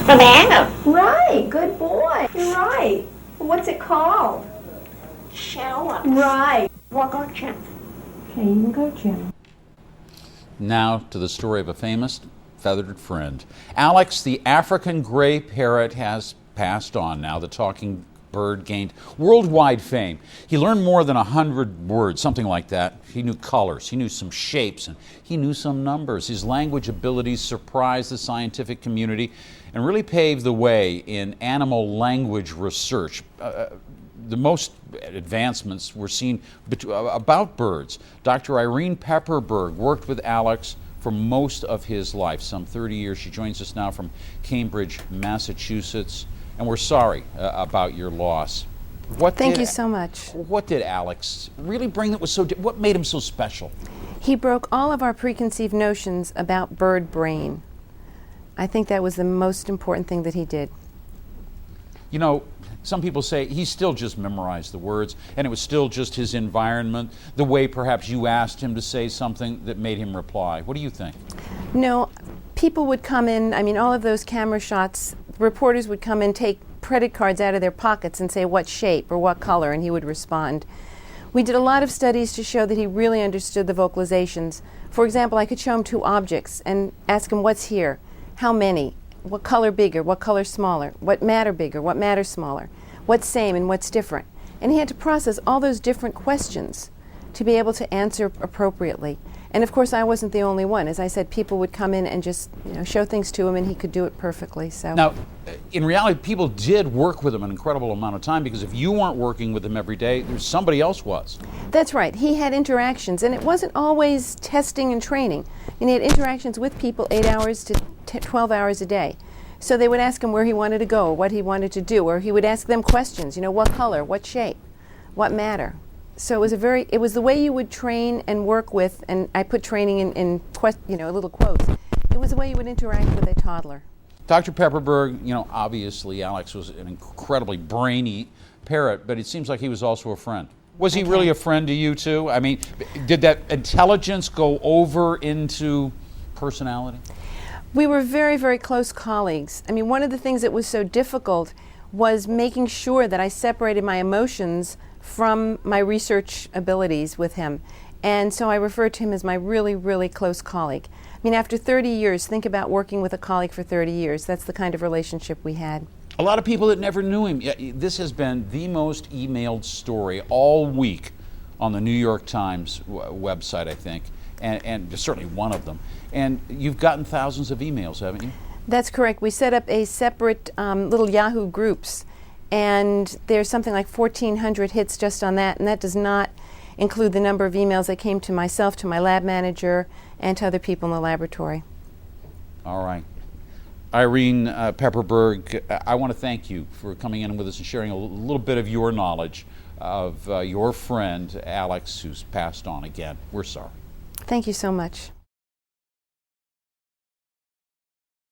Banana. Right, good boy. You're right. What's it called? Shallot. Right. We'll go, Jim. Okay, you can go, Jim. Now to the story of a famous feathered friend. Alex, the African gray parrot, has passed on now. The talking bird gained worldwide fame. He learned more than 100 words, something like that. He knew colors, he knew some shapes, and he knew some numbers. His language abilities surprised the scientific community and really paved the way in animal language research. The most advancements were seen about birds. Dr. Irene Pepperberg worked with Alex for most of his life, some 30 years. She joins us now from Cambridge, Massachusetts, and we're sorry about your loss. Thank you so much. What did Alex really bring that was so, what made him so special? He broke all of our preconceived notions about bird brain. I think that was the most important thing that he did. You know, some people say he still just memorized the words, and it was still just his environment, the way perhaps you asked him to say something that made him reply. What do you think? No, people would come in, I mean, all of those camera shots, reporters would come in, take credit cards out of their pockets and say what shape or what color, and he would respond. We did a lot of studies to show that he really understood the vocalizations. For example, I could show him two objects and ask him what's here, how many, what color bigger, what color smaller, what matter bigger, what matter smaller, what's same and what's different. And he had to process all those different questions to be able to answer appropriately. And of course I wasn't the only one. As I said, people would come in and just show things to him and he could do it perfectly. So now, in reality, people did work with him an incredible amount of time, because if you weren't working with him every day, there's somebody else was. That's right. He had interactions, and it wasn't always testing and training. And he had interactions with people 8 hours to 12 hours a day. So they would ask him where he wanted to go, or what he wanted to do, or he would ask them questions, what color, what shape, what matter. So it was the way you would train and work with, and I put training in little quotes. It was the way you would interact with a toddler. Dr. Pepperberg, obviously Alex was an incredibly brainy parrot, but it seems like he was also a friend. Was he really a friend to you too? I mean, did that intelligence go over into personality? We were very, very close colleagues. I mean, one of the things that was so difficult was making sure that I separated my emotions from my research abilities with him. And so I refer to him as my really, really close colleague. I mean, after 30 years, think about working with a colleague for 30 years. That's the kind of relationship we had. A lot of people that never knew him. This has been the most emailed story all week on the New York Times website, I think, and certainly one of them. And you've gotten thousands of emails, haven't you? That's correct. We set up a separate little Yahoo groups, and there's something like 1,400 hits just on that, and that does not include the number of emails that came to myself, to my lab manager, and to other people in the laboratory. All right. Irene Pepperberg, I want to thank you for coming in with us and sharing a little bit of your knowledge of your friend, Alex, who's passed on again. We're sorry. Thank you so much.